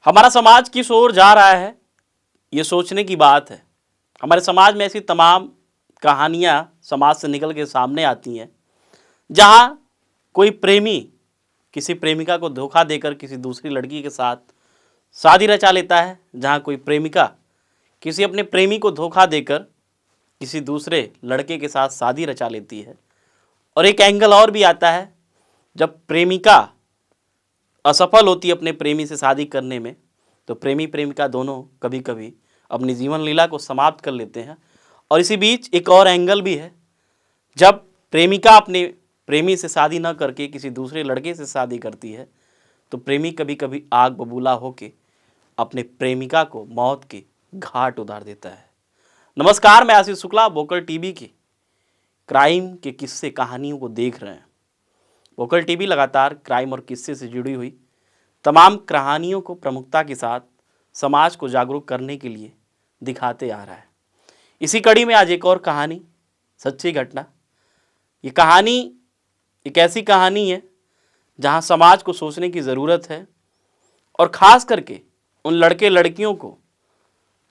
हमारा समाज किस ओर जा रहा है, ये सोचने की बात है। हमारे समाज में ऐसी तमाम कहानियाँ समाज से निकल के सामने आती हैं, जहाँ कोई प्रेमी किसी प्रेमिका को धोखा देकर किसी दूसरी लड़की के साथ शादी रचा लेता है, जहाँ कोई प्रेमिका किसी अपने प्रेमी को धोखा देकर किसी दूसरे लड़के के साथ शादी रचा लेती है। और एक एंगल और भी आता है, जब प्रेमिका असफल होती है अपने प्रेमी से शादी करने में, तो प्रेमी प्रेमिका दोनों कभी कभी अपनी जीवन लीला को समाप्त कर लेते हैं। और इसी बीच एक और एंगल भी है, जब प्रेमिका अपने प्रेमी से शादी न करके किसी दूसरे लड़के से शादी करती है, तो प्रेमी कभी कभी आग बबूला होके अपने प्रेमिका को मौत के घाट उतार देता है। नमस्कार, मैं आशीष शुक्ला वोकल टीवी की क्राइम के किस्से कहानियों को देख रहे हैं। वोकल टीवी लगातार क्राइम और किस्से से जुड़ी हुई तमाम कहानियों को प्रमुखता के साथ समाज को जागरूक करने के लिए दिखाते आ रहा है। इसी कड़ी में आज एक और कहानी, सच्ची घटना। ये कहानी एक ऐसी कहानी है जहां समाज को सोचने की ज़रूरत है, और ख़ास करके उन लड़के लड़कियों को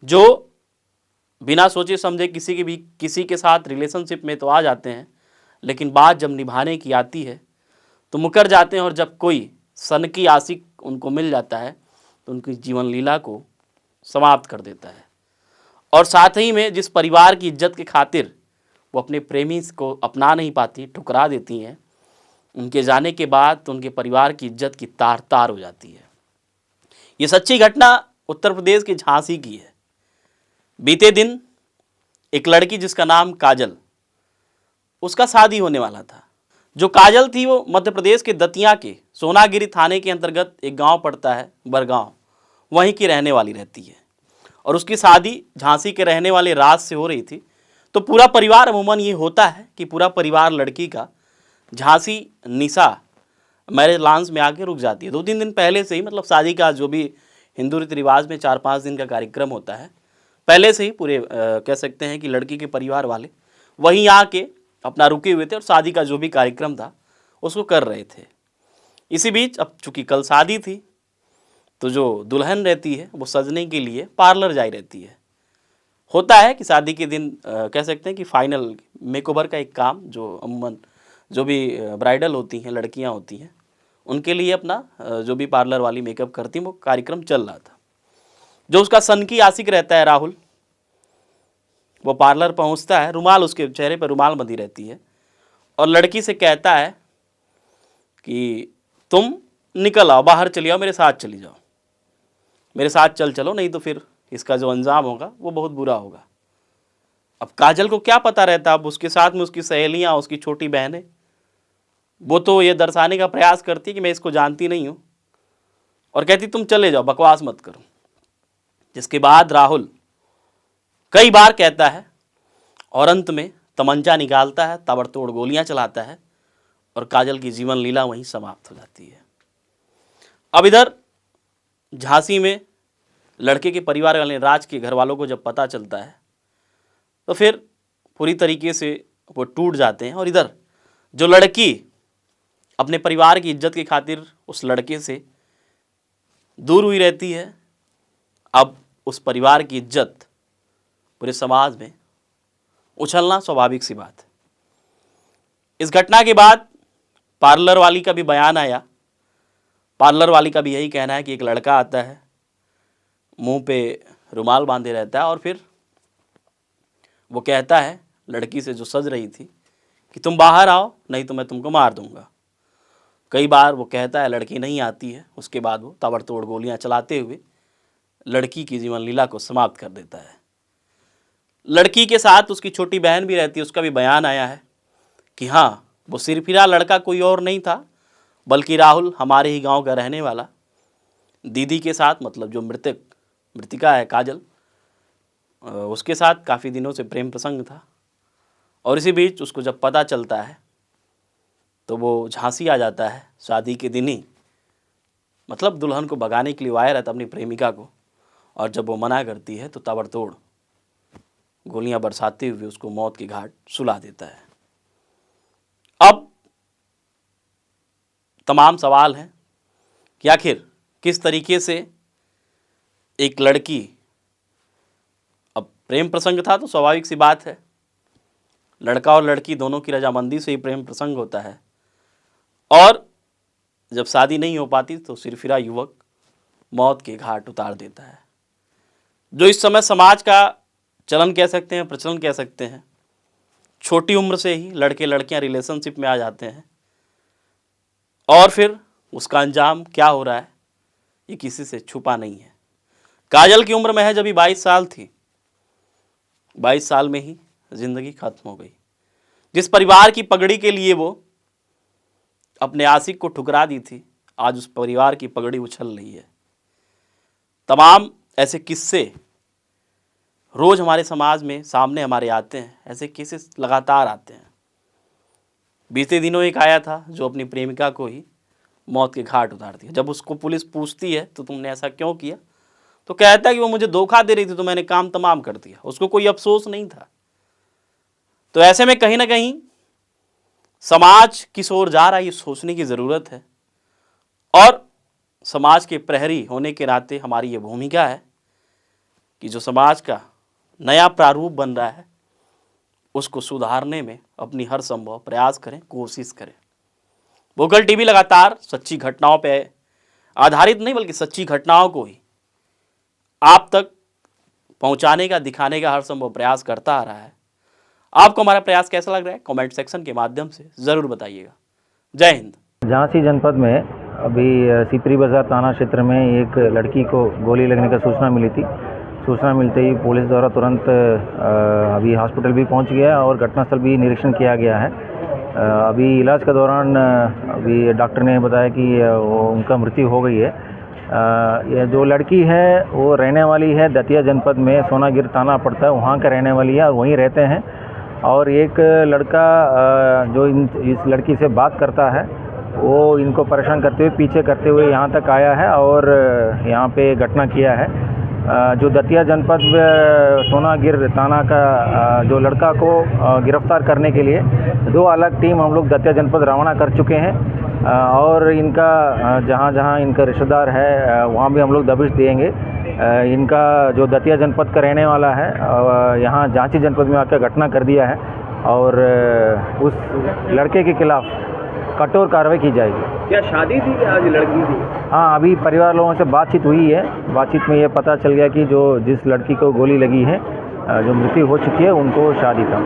जो बिना सोचे समझे किसी के साथ रिलेशनशिप में तो आ जाते हैं, लेकिन बात जब निभाने की आती है तो मुकर जाते हैं। और जब कोई सनकी आशिक उनको मिल जाता है तो उनकी जीवन लीला को समाप्त कर देता है। और साथ ही में जिस परिवार की इज्जत के खातिर वो अपने प्रेमी को अपना नहीं पाती, ठुकरा देती हैं, उनके जाने के बाद तो उनके परिवार की इज्जत की तार तार हो जाती है। ये सच्ची घटना उत्तर प्रदेश के झांसी की है। बीते दिन एक लड़की जिसका नाम काजल, उसका शादी होने वाला था। जो काजल थी वो मध्य प्रदेश के दतिया के सोनागिरी थाने के अंतर्गत एक गांव पड़ता है बरगांव, वहीं की रहने वाली रहती है। और उसकी शादी झांसी के रहने वाले राज से हो रही थी। तो पूरा परिवार, अमूमन ये होता है कि पूरा परिवार लड़की का झांसी निशा मैरिज लॉन्च में आके रुक जाती है। 2-3 दिन पहले से ही, मतलब शादी का जो भी हिंदू रीति रिवाज में 4-5 दिन का कार्यक्रम होता है, पहले से ही पूरे कह सकते हैं कि लड़की के परिवार वाले वहीं आके अपना रुके हुए थे और शादी का जो भी कार्यक्रम था उसको कर रहे थे। इसी बीच अब चूंकि कल शादी थी, तो जो दुल्हन रहती है वो सजने के लिए पार्लर जाई रहती है। होता है कि शादी के दिन कह सकते हैं कि फाइनल मेकओवर का एक काम, जो अमूमन जो भी ब्राइडल होती हैं, लड़कियां होती हैं, उनके लिए अपना जो भी पार्लर वाली मेकअप करती हैं, वो कार्यक्रम चल रहा था। जो उसका सनकी आशिक रहता है राहुल, वो पार्लर पहुंचता है, रुमाल, उसके चेहरे पर रुमाल बंधी रहती है, और लड़की से कहता है कि तुम निकल आओ, बाहर चली आओ, मेरे साथ चली जाओ, मेरे साथ चलो, नहीं तो फिर इसका जो अंजाम होगा वो बहुत बुरा होगा। अब काजल को क्या पता रहता, अब उसके साथ में उसकी सहेलियाँ, उसकी छोटी बहनें, वो तो ये दर्शाने का प्रयास करती है कि मैं इसको जानती नहीं हूँ, और कहती तुम चले जाओ, बकवास मत करो। जिसके बाद राहुल कई बार कहता है और अंत में तमंचा निकालता है, ताबड़तोड़ गोलियां चलाता है, और काजल की जीवन लीला वहीं समाप्त हो जाती है। अब इधर झांसी में लड़के के परिवार वाले, राज के घर वालों को जब पता चलता है तो फिर पूरी तरीके से वो टूट जाते हैं। और इधर जो लड़की अपने परिवार की इज्जत की खातिर उस लड़के से दूर हुई रहती है, अब उस परिवार की इज्जत पूरे समाज में उछलना स्वाभाविक सी बात है। इस घटना के बाद पार्लर वाली का भी बयान आया। पार्लर वाली का भी यही कहना है कि एक लड़का आता है, मुंह पे रुमाल बांधे रहता है, और फिर वो कहता है लड़की से जो सज रही थी कि तुम बाहर आओ, नहीं तो मैं तुमको मार दूंगा। कई बार वो कहता है, लड़की नहीं आती है। उसके बाद वो ताबड़तोड़ गोलियां चलाते हुए लड़की की जीवन लीला को समाप्त कर देता है। लड़की के साथ उसकी छोटी बहन भी रहती है, उसका भी बयान आया है कि हाँ, वो सिरफिरा लड़का कोई और नहीं था, बल्कि राहुल, हमारे ही गांव का रहने वाला, दीदी के साथ, मतलब जो मृतिका है काजल, उसके साथ काफ़ी दिनों से प्रेम प्रसंग था। और इसी बीच उसको जब पता चलता है तो वो झांसी आ जाता है शादी के दिन ही, मतलब दुल्हन को भगाने के लिए वो आया रहता अपनी प्रेमिका को, और जब वो मना करती है तो ताबड़तोड़ गोलियां बरसाते हुए उसको मौत के घाट सुला देता है। अब तमाम सवाल हैं कि आखिर किस तरीके से एक लड़की, अब प्रेम प्रसंग था तो स्वाभाविक सी बात है, लड़का और लड़की दोनों की रजामंदी से ही प्रेम प्रसंग होता है, और जब शादी नहीं हो पाती तो सिरफिरा युवक मौत के घाट उतार देता है। जो इस समय समाज का चलन कह सकते हैं, प्रचलन कह सकते हैं, छोटी उम्र से ही लड़के लड़कियां रिलेशनशिप में आ जाते हैं और फिर उसका अंजाम क्या हो रहा है ये किसी से छुपा नहीं है। काजल की उम्र महज अभी 22 साल थी। 22 साल में ही जिंदगी खत्म हो गई। जिस परिवार की पगड़ी के लिए वो अपने आशिक को ठुकरा दी थी, आज उस परिवार की पगड़ी उछल रही है। तमाम ऐसे किस्से रोज हमारे समाज में सामने हमारे आते हैं, ऐसे केसेस लगातार आते हैं। बीते दिनों एक आया था जो अपनी प्रेमिका को ही मौत के घाट उतार दिया। जब उसको पुलिस पूछती है तो तुमने ऐसा क्यों किया, तो कहता है कि वो मुझे धोखा दे रही थी तो मैंने काम तमाम कर दिया। उसको कोई अफसोस नहीं था। तो ऐसे में कहीं ना कहीं समाज किस ओर जा रहा है ये सोचने की ज़रूरत है, और समाज के प्रहरी होने के नाते हमारी ये भूमिका है कि जो समाज का नया प्रारूप बन रहा है उसको सुधारने में अपनी हर संभव प्रयास करें, कोशिश करें। वोकल टीवी लगातार सच्ची घटनाओं पे आधारित नहीं बल्कि सच्ची घटनाओं को ही आप तक पहुंचाने का, दिखाने का हर संभव प्रयास करता आ रहा है। आपको हमारा प्रयास कैसा लग रहा है कमेंट सेक्शन के माध्यम से ज़रूर बताइएगा। जय हिंद। झांसी जनपद में अभी सिपरी बाजार थाना क्षेत्र में एक लड़की को गोली लगने का सूचना मिली थी। सूचना मिलते ही पुलिस द्वारा तुरंत अभी हॉस्पिटल भी पहुंच गया और घटनास्थल भी निरीक्षण किया गया है। अभी इलाज के दौरान अभी डॉक्टर ने बताया कि उनका मृत्यु हो गई है। ये जो लड़की है वो रहने वाली है दतिया जनपद में, सोनागिर थाना पड़ता है, वहाँ का रहने वाली है और वहीं रहते हैं। और एक लड़का जो इस लड़की से बात करता है वो इनको परेशान करते हुए, पीछे करते हुए यहाँ तक आया है और यहाँ पे घटना किया है। जो दतिया जनपद सोनागिर थाना का जो लड़का को गिरफ्तार करने के लिए 2 अलग टीम हम लोग दतिया जनपद रवाना कर चुके हैं और इनका जहाँ जहाँ इनका रिश्तेदार है वहाँ भी हम लोग दबिश देंगे। इनका जो दतिया जनपद का रहने वाला है यहाँ झांसी जनपद में आकर घटना कर दिया है और उस लड़के के खिलाफ कठोर कार्रवाई की जाएगी। क्या शादी थी या आज लड़की थी? हाँ, अभी परिवार लोगों से बातचीत हुई है। बातचीत में ये पता चल गया कि जिस लड़की को गोली लगी है, जो मृत्यु हो चुकी है, उनको शादी था।